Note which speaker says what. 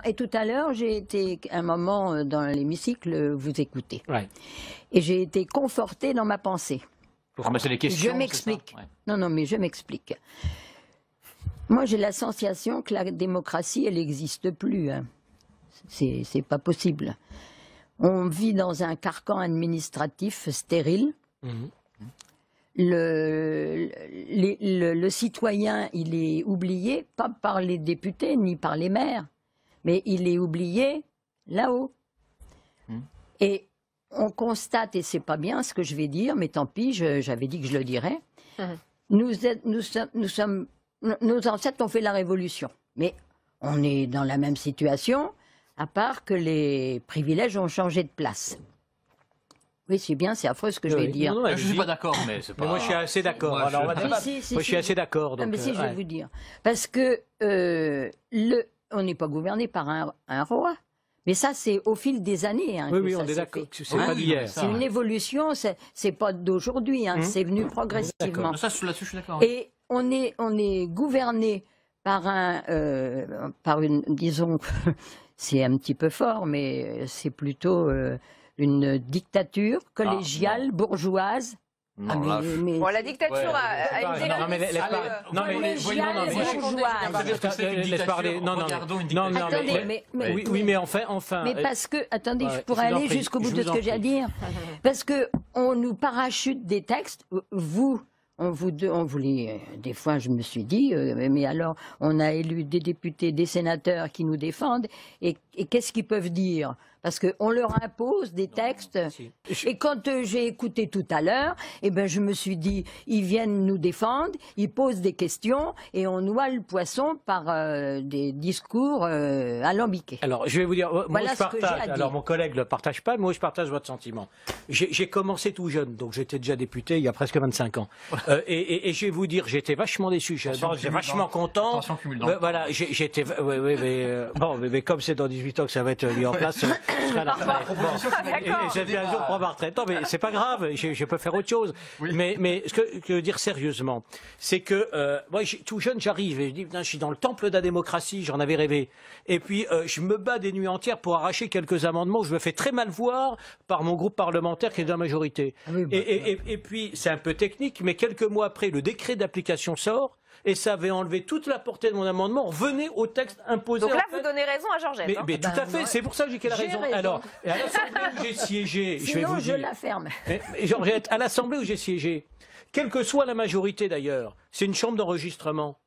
Speaker 1: et tout à l'heure, j'ai été un moment dans l'hémicycle vous écouter.
Speaker 2: Ouais.
Speaker 1: Et j'ai été confortée dans ma pensée.
Speaker 3: Pour ramasser les questions.
Speaker 1: Je m'explique.
Speaker 3: Ouais.
Speaker 1: Non, mais je m'explique. Moi, j'ai la sensation que la démocratie, elle n'existe plus. Hein. C'est pas possible. On vit dans un carcan administratif stérile.
Speaker 2: Mmh.
Speaker 1: Le citoyen, il est oublié, pas par les députés ni par les maires, mais il est oublié là-haut. Et on constate, et c'est pas bien ce que je vais dire, mais tant pis, j'avais dit que je le dirais, nos ancêtres ont fait la révolution, mais on est dans la même situation, à part que les privilèges ont changé de place. Oui, c'est bien, c'est affreux ce que je vais dire.
Speaker 3: Non, je ne suis pas d'accord, mais c'est pas...
Speaker 2: Mais moi, je suis assez d'accord.
Speaker 3: Moi,
Speaker 2: Alors, moi, je suis assez d'accord.
Speaker 1: Mais si, je vais vous dire. Parce que on n'est pas gouverné par un roi. Mais ça, c'est au fil des années. Hein,
Speaker 2: oui, on est d'accord. C'est pas d'hier.
Speaker 1: C'est une évolution, c'est pas d'aujourd'hui. Hein, c'est venu progressivement.
Speaker 3: Ça, là-dessus, je suis d'accord.
Speaker 1: Et on est gouverné par une, disons, c'est un petit peu fort, mais c'est plutôt une dictature collégiale, bourgeoise.
Speaker 3: Non,
Speaker 4: bon, la dictature a une
Speaker 2: laisse parler. Oui, mais enfin.
Speaker 1: Mais parce que, attendez, je pourrais aller jusqu'au bout de ce que j'ai à dire. Parce que on nous parachute des textes. On voulait, des fois je me suis dit, mais alors on a élu des députés, des sénateurs qui nous défendent, et qu'est-ce qu'ils peuvent dire? Parce qu'on leur impose des textes. Et quand j'ai écouté tout à l'heure, eh ben, je me suis dit, ils viennent nous défendre, ils posent des questions, et on noie le poisson par des discours alambiqués.
Speaker 2: Alors, je vais vous dire, moi
Speaker 1: voilà
Speaker 2: je partage, alors mon collègue ne le partage pas, moi je partage votre sentiment. J'ai commencé tout jeune, donc j'étais déjà député il y a presque 25 ans. Et je vais vous dire, j'étais vachement déçu, j'étais vachement content. Voilà, j'étais... mais comme c'est dans 18 ans que ça va être mis en place... J'ai fait un jour prendre ma retraite. Non, mais c'est pas grave, je peux faire autre chose. Oui. Mais ce que je veux dire sérieusement, c'est que moi, tout jeune, j'arrive et je dis, putain, je suis dans le temple de la démocratie, j'en avais rêvé. Et puis, je me bats des nuits entières pour arracher quelques amendements. Je me fais très mal voir par mon groupe parlementaire qui est de la majorité. Oui, et puis, c'est un peu technique, mais quelques mois après, le décret d'application sort. Et ça avait enlevé toute la portée de mon amendement, revenez au texte imposé.
Speaker 4: Donc là, vous donnez raison à Georgette.
Speaker 2: Mais tout à fait, c'est pour ça que j'ai qu'elle a raison. Alors, à l'Assemblée où j'ai siégé, je vais vous dire...
Speaker 1: la ferme.
Speaker 2: Georgette, à l'Assemblée où j'ai siégé, quelle que soit la majorité d'ailleurs, c'est une chambre d'enregistrement.